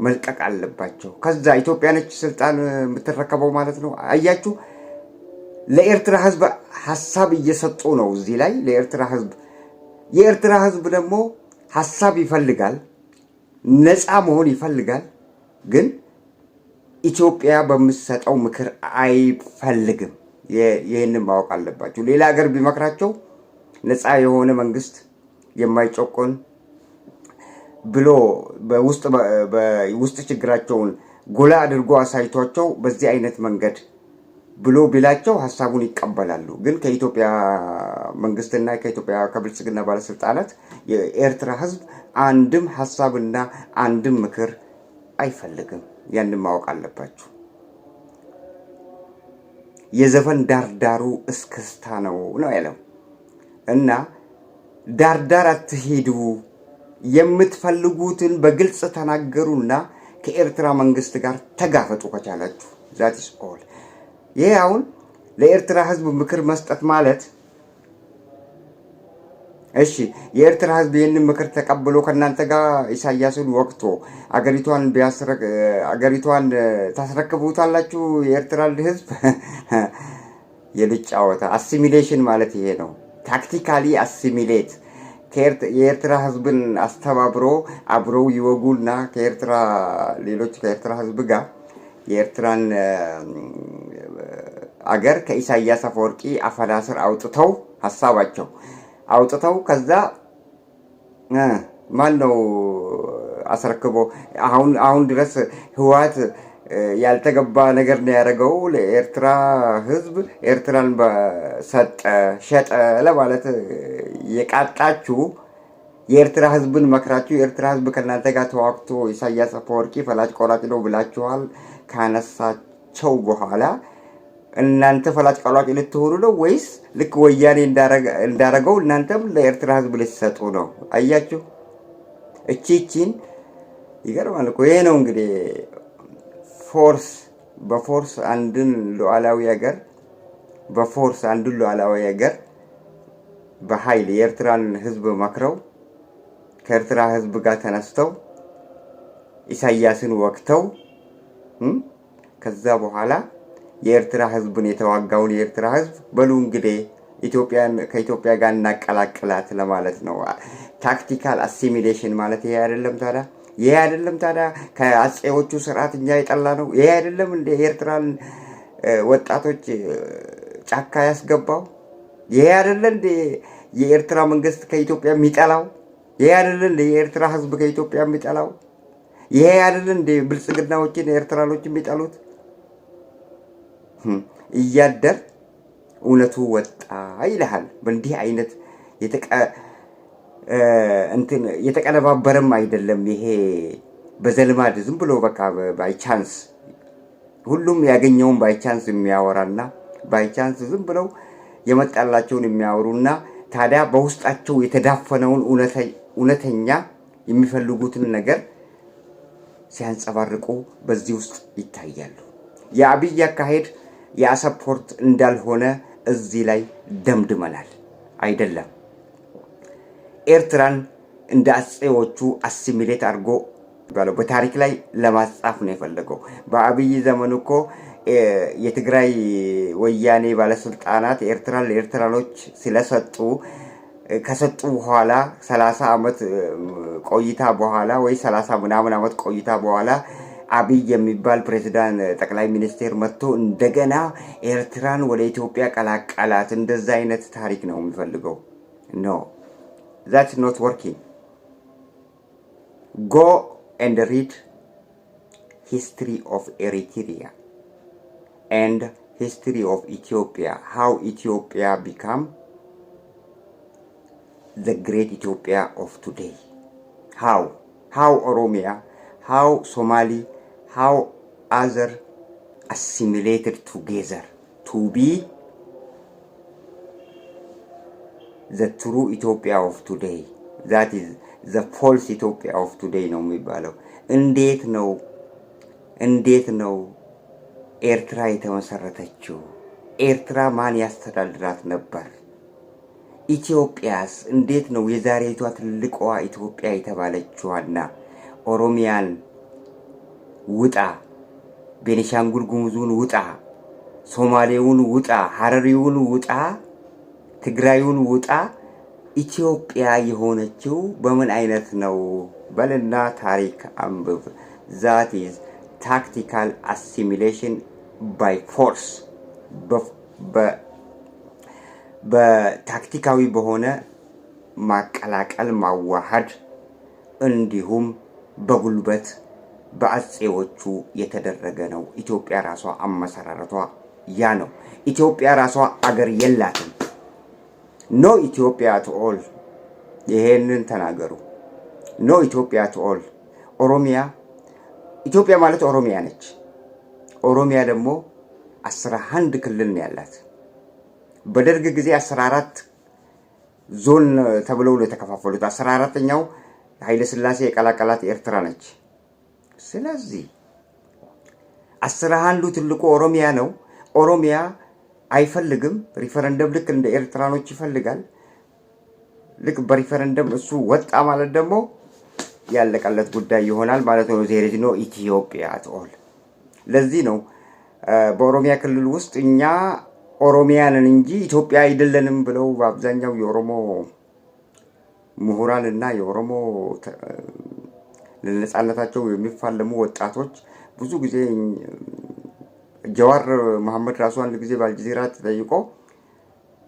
መልቀቅ አለባቸው። ከዛ ኢትዮጵያ ነች ስልጣን የምትረከበው ማለት ነው። አያችሁ ለኤርትራ ህዝብ ሐሳብ እየሰጡ ነው እዚህ ላይ የኤርትራ ህዝብ ደግሞ ሐሳብ ይፈልጋል፣ ነፃ መሆን ይፈልጋል። ግን ኢትዮጵያ በምትሰጠው ምክር አይፈልግም። ይሄንን ማወቅ አለባችሁ። ሌላ ሀገር ቢመክራቸው ነፃ የሆነ መንግስት የማይጮቆን ብሎ በውስጥ ችግራቸውን ጎላ አድርጎ አሳይቷቸው በዚህ አይነት መንገድ ብሎ ቢላቸው ሐሳቡን ይቀበላሉ። ግን ከኢትዮጵያ መንግስትና ከኢትዮጵያ ከብልጽግና ባለስልጣናት የኤርትራ ህዝብ አንድም ሐሳብና አንድም ምክር አይፈልግም። ያንን ማወቅ አለባችሁ። የዘፈን ዳርዳሩ እስክስታ ነው ያለው እና ዳርዳር አትሄዱ፣ የምትፈልጉትን በግልጽ ተናገሩና ከኤርትራ መንግስት ጋር ተጋፈጡ ከቻላችሁ። that is all። ይሄ አሁን ለኤርትራ ህዝብ ምክር መስጠት ማለት እሺ የኤርትራ ህዝብ ይህንን ምክር ተቀብሎ ከናንተ ጋር ኢሳያስን ወቅቶ አገሪቷን ታስረክቡታላችሁ። የኤርትራ ህዝብ የልጫወታ አሲሚሌሽን ማለት ይሄ ነው። ታክቲካሊ አሲሚሌት የኤርትራ ህዝብን አስተባብሮ አብረው ይወጉና ከኤርትራ ህዝብ ጋር የኤርትራን አገር ከኢሳያስ አፈወርቂ አፈና ስር አውጥተው ሐሳባቸው አውጥተው ከዛ ማን ነው አስረክቦ አሁን ድረስ ህወሓት ያልተገባ ነገር ነው ያደረገው ለኤርትራ ህዝብ ኤርትራን ሸጠ ለማለት የቃጣችሁ የኤርትራ ህዝብን መክራችሁ የኤርትራ ህዝብ ከናንተ ጋር ተዋክቶ ኢሳያስ አፈወርቂ ፈላጭ ቆራጭ ነው ብላችኋል ካነሳቸው በኋላ እናንተ ፈላጭ ቆራጭ ልትሆኑ ነው ወይስ ልክ ወያኔ እንዳረገው እናንተም ለኤርትራ ህዝብ ልትሰጡ ነው? አያችሁ እቺን ይገርማል እኮ። ይሄ ነው እንግዲህ በፎርስ አንድን ሉዓላዊ ሀገር በኃይል የኤርትራን ህዝብ መክረው ከኤርትራ ህዝብ ጋር ተነስተው ኢሳያስን ወቅተው ከዛ በኋላ የኤርትራ ህዝብን የተዋጋውን የኤርትራ ህዝብ በሉ እንግዲህ ከኢትዮጵያ ጋር እናቀላቅላት ለማለት ነው። ታክቲካል አሲሚሌሽን ማለት ይሄ አይደለም ታዲያ ከአጼዎቹ ስርዓት እኛ የጠላ ነው። ይሄ አይደለም እንደ የኤርትራን ወጣቶች ጫካ ያስገባው? ይሄ አይደለም እንደ የኤርትራ መንግስት ከኢትዮጵያ የሚጠላው? ይሄ አይደለም እንደ የኤርትራ ህዝብ ከኢትዮጵያ የሚጠላው? ይሄ አይደለም እንደ ብልጽግናዎችን ኤርትራኖች የሚጠሉት? እያደር እውነቱ ወጣ ይልሃል። በእንዲህ አይነት የተቀነባበረም አይደለም። ይሄ በዘልማድ ዝም ብሎ በቃ ባይቻንስ ሁሉም ያገኘውን ባይቻንስ የሚያወራና ባይቻንስ ዝም ብለው የመጣላቸውን የሚያወሩና ታዲያ በውስጣቸው የተዳፈነውን እውነተኛ የሚፈልጉትን ነገር ሲያንጸባርቁ በዚህ ውስጥ ይታያሉ። የአብይ አካሄድ የአሰፖርት እንዳልሆነ እዚህ ላይ ደምድመናል። አይደለም ኤርትራን እንደ አጼዎቹ አሲሚሌት አድርጎ በታሪክ ላይ ለማጻፍ ነው የፈለገው። በአብይ ዘመን እኮ የትግራይ ወያኔ ባለስልጣናት ኤርትራን ለኤርትራኖች ከሰጡ በኋላ 30 ዓመት ቆይታ በኋላ ወይ 30 ምናምን ዓመት ቆይታ በኋላ አብይ የሚባል ፕሬዝዳንት ጠቅላይ ሚኒስቴር መጥቶ እንደገና ኤርትራን ወደ ኢትዮጵያ ቀላቀላት። እንደዛ አይነት ታሪክ ነው የሚፈልገው። ኖ that's not working. Go and read history of Eritrea and history of Ethiopia, how Ethiopia become the great Ethiopia of today? How Oromia, how Somali, how other assimilated together to be the true Ethiopia of today? That is the false Ethiopia of today ነው የሚባለው። እንዴት ነው ኤርትራ የተመሰረተችው? ኤርትራ ማን ያስተዳድራት ነበር? ኢትዮጵያስ እንዴት ነው የዛሬቷ ትልቋ ኢትዮጵያ የተባለችዋና ኦሮሚያን ውጣ፣ ቤኒሻንጉል ጉሙዙን ውጣ፣ ሶማሌውን ውጣ፣ ሐረሪውን ውጣ፣ ትግራዩን ውጣ፣ ኢትዮጵያ የሆነችው በምን አይነት ነው? በልና ታሪክ አንብብ። that is tactical assimilation by force በታክቲካዊ በሆነ ማቀላቀል ማዋሃድ እንዲሁም በጉልበት በአጼዎቹ የተደረገ ነው። ኢትዮጵያ ራሷ አመሰራረቷ ያ ነው። ኢትዮጵያ ራሷ አገር የላትም። ኖ ኢትዮጵያ to all ይሄንን ተናገሩ። ኖ ኢትዮጵያ to all ኦሮሚያ ኢትዮጵያ ማለት ኦሮሚያ ነች። ኦሮሚያ ደግሞ 11 ክልል ነው ያላት። በደርግ ጊዜ 14 ዞን ተብለው ነው የተከፋፈሉት። 14ኛው ኃይለ ሥላሴ የቀላቀላት ኤርትራ ነች። ስለዚህ 11ዱ ትልቁ ኦሮሚያ ነው። ኦሮሚያ አይፈልግም ሪፈረንደም ልክ እንደ ኤርትራኖች ይፈልጋል። ልክ በሪፈረንደም እሱ ወጣ ማለት ደግሞ ያለቀለት ጉዳይ ይሆናል ማለት ነው። there is no Ethiopia at all። ለዚህ ነው በኦሮሚያ ክልል ውስጥ እኛ ኦሮሚያንን እንጂ ኢትዮጵያ አይደለንም ብለው በአብዛኛው የኦሮሞ ምሁራንና የኦሮሞ ለነጻነታቸው የሚፋለሙ ወጣቶች ብዙ ጊዜ ጀዋር መሐመድ ራሱ አንድ ጊዜ በአልጀዚራ ተጠይቆ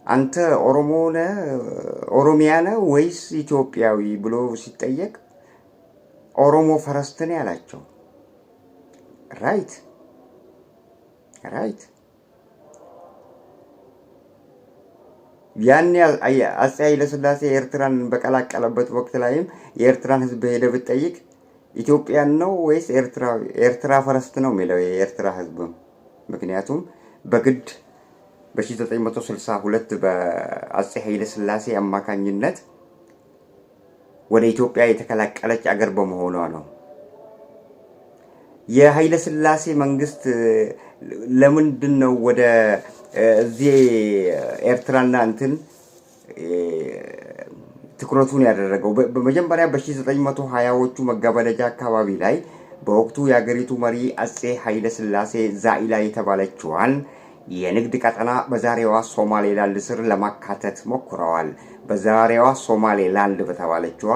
አንተ ኦሮሞ ነህ ኦሮሚያ ነህ ወይስ ኢትዮጵያዊ ብሎ ሲጠየቅ ኦሮሞ ፈረስት ነው ያላቸው። ራይት ያን አፄ ኃይለ ሥላሴ ኤርትራን በቀላቀለበት ወቅት ላይም የኤርትራን ህዝብ ሄደ ብትጠይቅ ኢትዮጵያን ነው ወይስ ኤርትራ ፈረስት ነው የሚለው የኤርትራ ህዝብ። ምክንያቱም በግድ በ1962 በአፄ ኃይለ ሥላሴ አማካኝነት ወደ ኢትዮጵያ የተቀላቀለች አገር በመሆኗ ነው። የኃይለ ሥላሴ መንግስት ለምንድን ነው ወደ እዚህ ኤርትራና እንትን ትኩረቱን ያደረገው? በመጀመሪያ በ1920ዎቹ መጋባደጃ አካባቢ ላይ በወቅቱ የአገሪቱ መሪ አፄ ኃይለ ሥላሴ ዛኢላ የተባለችዋን የንግድ ቀጠና በዛሬዋ ሶማሌላንድ ስር ለማካተት ሞክረዋል። በዛሬዋ ሶማሌላንድ በተባለችዋ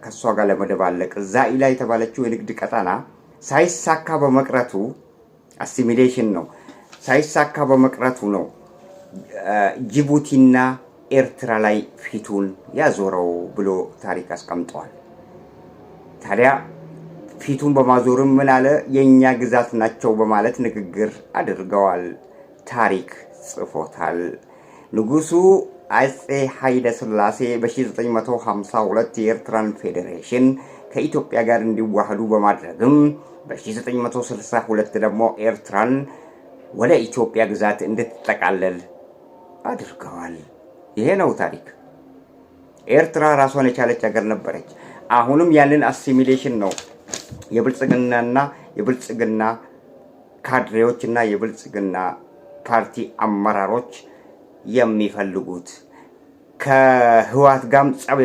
ከሷ ጋር ለመደባለቅ ዛኢላ የተባለችው የንግድ ቀጠና ሳይሳካ በመቅረቱ አሲሚሌሽን ነው ሳይሳካ በመቅረቱ ነው ጅቡቲና ኤርትራ ላይ ፊቱን ያዞረው ብሎ ታሪክ አስቀምጧል። ታዲያ ፊቱን በማዞርም ምን አለ? የኛ ግዛት ናቸው በማለት ንግግር አድርገዋል። ታሪክ ጽፎታል። ንጉሱ አፄ ኃይለ ሥላሴ በ1952 የኤርትራን ፌዴሬሽን ከኢትዮጵያ ጋር እንዲዋሃዱ በማድረግም በ1962 ደግሞ ኤርትራን ወደ ኢትዮጵያ ግዛት እንድትጠቃለል አድርገዋል። ይሄ ነው ታሪክ። ኤርትራ ራሷን የቻለች ሀገር ነበረች። አሁንም ያንን አሲሚሌሽን ነው የብልጽግና ካድሬዎችና የብልጽግና ፓርቲ አመራሮች የሚፈልጉት። ከህወሓት ጋርም ጸብ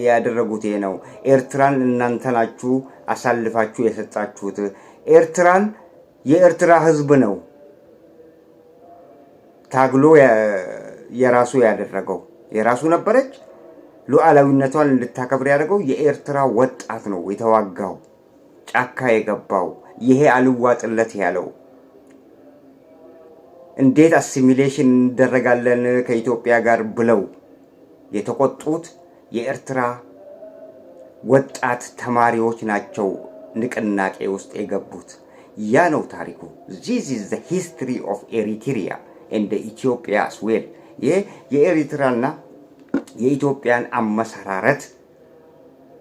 ያደረጉት ይሄ ነው። ኤርትራን እናንተ ናችሁ አሳልፋችሁ የሰጣችሁት። ኤርትራን የኤርትራ ህዝብ ነው ታግሎ የራሱ ያደረገው። የራሱ ነበረች። ሉዓላዊነቷን እንድታከብር ያደረገው የኤርትራ ወጣት ነው የተዋጋው፣ ጫካ የገባው። ይሄ አልዋጥለት ያለው እንዴት አሲሚሌሽን እንደረጋለን ከኢትዮጵያ ጋር ብለው የተቆጡት የኤርትራ ወጣት ተማሪዎች ናቸው ንቅናቄ ውስጥ የገቡት። ያ ነው ታሪኩ። this is the history of Eritrea and Ethiopia as well። የኤሪትራና የኢትዮጵያን አመሰራረት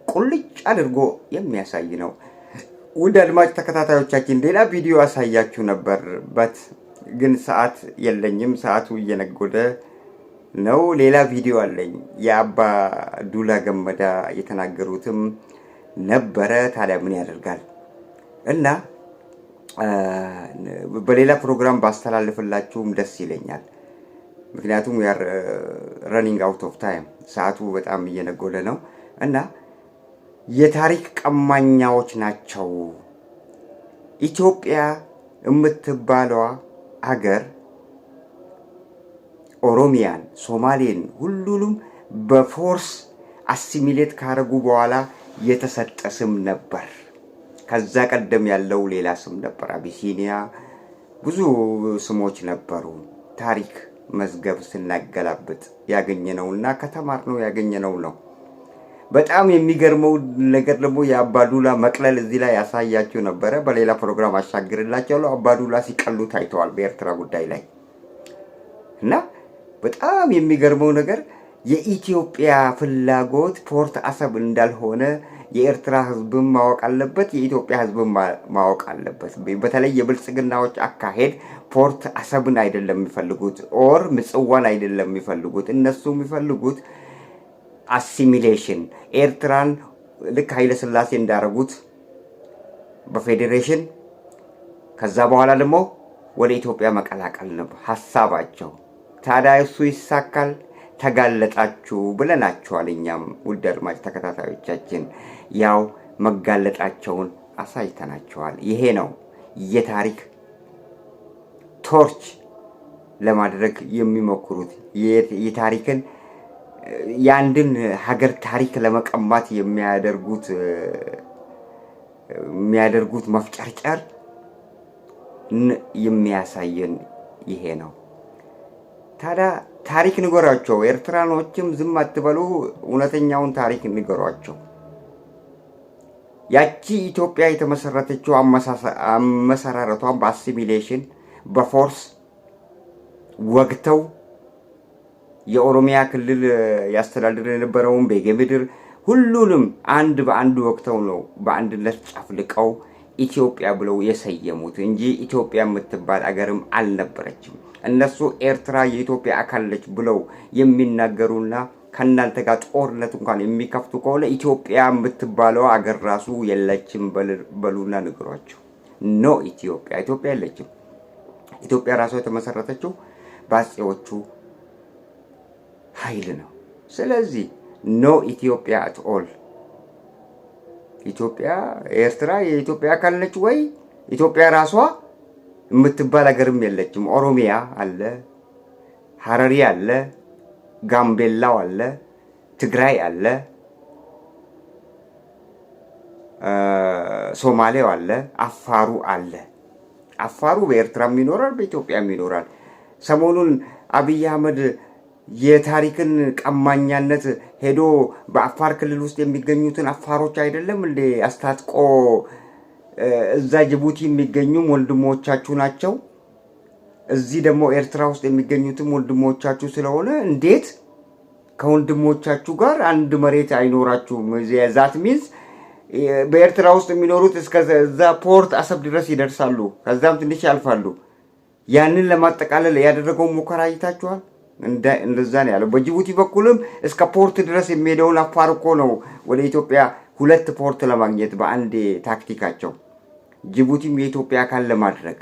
ቁልጭ አድርጎ የሚያሳይ ነው። ውድ አድማጭ ተከታታዮቻችን ሌላ ቪዲዮ አሳያችሁ ነበርበት፣ ግን ሰዓት የለኝም። ሰዓቱ እየነጎደ ነው። ሌላ ቪዲዮ አለኝ። የአባ ዱላ ገመዳ የተናገሩትም ነበረ። ታዲያ ምን ያደርጋል እና በሌላ ፕሮግራም ባስተላልፍላችሁም ደስ ይለኛል። ምክንያቱም we are running out of time፣ ሰዓቱ በጣም እየነጎደ ነው እና የታሪክ ቀማኛዎች ናቸው። ኢትዮጵያ የምትባለዋ አገር ኦሮሚያን፣ ሶማሌን ሁሉንም በፎርስ አሲሚሌት ካረጉ በኋላ የተሰጠ ስም ነበር። ከዛ ቀደም ያለው ሌላ ስም ነበር፣ አቢሲኒያ፣ ብዙ ስሞች ነበሩ። ታሪክ መዝገብ ስናገላብጥ ያገኘነውና ከተማርነው ያገኘነው ነው። በጣም የሚገርመው ነገር ደግሞ የአባዱላ መቅለል እዚህ ላይ ያሳያችሁ ነበረ። በሌላ ፕሮግራም አሻግርላችኋለሁ። አባዱላ ሲቀሉ ታይተዋል በኤርትራ ጉዳይ ላይ እና በጣም የሚገርመው ነገር የኢትዮጵያ ፍላጎት ፖርት አሰብ እንዳልሆነ የኤርትራ ሕዝብም ማወቅ አለበት፣ የኢትዮጵያ ሕዝብም ማወቅ አለበት። በተለይ የብልጽግናዎች አካሄድ ፖርት አሰብን አይደለም የሚፈልጉት፣ ኦር ምጽዋን አይደለም የሚፈልጉት። እነሱ የሚፈልጉት አሲሚሌሽን፣ ኤርትራን ልክ ኃይለ ሥላሴ እንዳረጉት በፌዴሬሽን ከዛ በኋላ ደግሞ ወደ ኢትዮጵያ መቀላቀል ነው ሐሳባቸው። ታዲያ እሱ ይሳካል? ተጋለጣችሁ ብለናችኋል። እኛም ውድ አድማጭ ተከታታዮቻችን ያው መጋለጣቸውን አሳይተናችኋል። ይሄ ነው የታሪክ ቶርች ለማድረግ የሚሞክሩት፣ የታሪክን የአንድን ሀገር ታሪክ ለመቀማት የሚያደርጉት መፍጨርጨር የሚያሳየን ይሄ ነው። ታዲያ ታሪክ ንገሯቸው። ኤርትራኖችም ዝም አትበሉ፣ እውነተኛውን ታሪክ ንገሯቸው። ያቺ ኢትዮጵያ የተመሰረተችው አመሰራረቷን በአሲሚሌሽን በፎርስ ወግተው የኦሮሚያ ክልል ያስተዳድር የነበረውን ቤጌምድር ሁሉንም አንድ በአንድ ወቅተው ነው በአንድነት ጨፍልቀው ኢትዮጵያ ብለው የሰየሙት እንጂ ኢትዮጵያ የምትባል አገርም አልነበረችም። እነሱ ኤርትራ የኢትዮጵያ አካል ነች ብለው የሚናገሩና ከእናንተ ጋር ጦርነት እንኳን የሚከፍቱ ከሆነ ኢትዮጵያ የምትባለው አገር ራሱ የለችም በሉና ንገሯቸው። ኖ ኢትዮጵያ የለችም። ኢትዮጵያ ራሱ የተመሰረተችው በአፄዎቹ ኃይል ነው። ስለዚህ ኖ ኢትዮጵያ አት ኦል። ኢትዮጵያ ኤርትራ የኢትዮጵያ አካል ነች ወይ? ኢትዮጵያ ራሷ የምትባል ሀገርም የለችም። ኦሮሚያ አለ፣ ሀረሪ አለ፣ ጋምቤላው አለ፣ ትግራይ አለ፣ ሶማሌው አለ፣ አፋሩ አለ። አፋሩ በኤርትራም ይኖራል፣ በኢትዮጵያም ይኖራል። ሰሞኑን አብይ አህመድ የታሪክን ቀማኛነት ሄዶ በአፋር ክልል ውስጥ የሚገኙትን አፋሮች አይደለም እንዴ አስታጥቆ እዛ ጅቡቲ የሚገኙም ወንድሞቻችሁ ናቸው፣ እዚህ ደግሞ ኤርትራ ውስጥ የሚገኙትም ወንድሞቻችሁ ስለሆነ እንዴት ከወንድሞቻችሁ ጋር አንድ መሬት አይኖራችሁም? ዛት ሚንስ በኤርትራ ውስጥ የሚኖሩት እስከዛ ፖርት አሰብ ድረስ ይደርሳሉ፣ ከዛም ትንሽ ያልፋሉ። ያንን ለማጠቃለል ያደረገውን ሙከራ አይታችኋል። እንደዛ ነው ያለው። በጅቡቲ በኩልም እስከ ፖርት ድረስ የሚሄደውን አፋር እኮ ነው ወደ ኢትዮጵያ ሁለት ፖርት ለማግኘት በአንድ ታክቲካቸው ጅቡቲም የኢትዮጵያ አካል ለማድረግ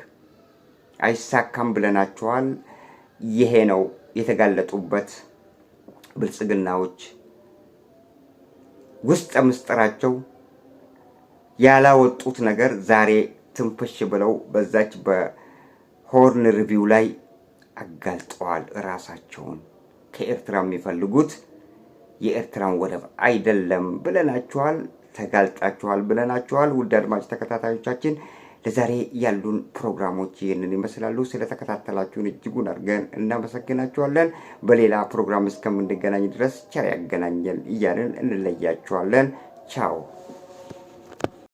አይሳካም ብለናቸዋል። ይሄ ነው የተጋለጡበት ብልጽግናዎች ውስጥ ምስጢራቸው ያላወጡት ነገር ዛሬ ትንፍሽ ብለው በዛች በሆርን ሪቪው ላይ አጋልጠዋል። ራሳቸውን ከኤርትራ የሚፈልጉት የኤርትራን ወደብ አይደለም ብለናቸዋል። ተጋልጣችኋል ብለናቸዋል። ውድ አድማጭ ተከታታዮቻችን ለዛሬ ያሉን ፕሮግራሞች ይህንን ይመስላሉ። ስለተከታተላችሁን እጅጉን አድርገን እናመሰግናችኋለን። በሌላ ፕሮግራም እስከምንገናኝ ድረስ ቸር ያገናኘን እያልን እንለያችኋለን። ቻው።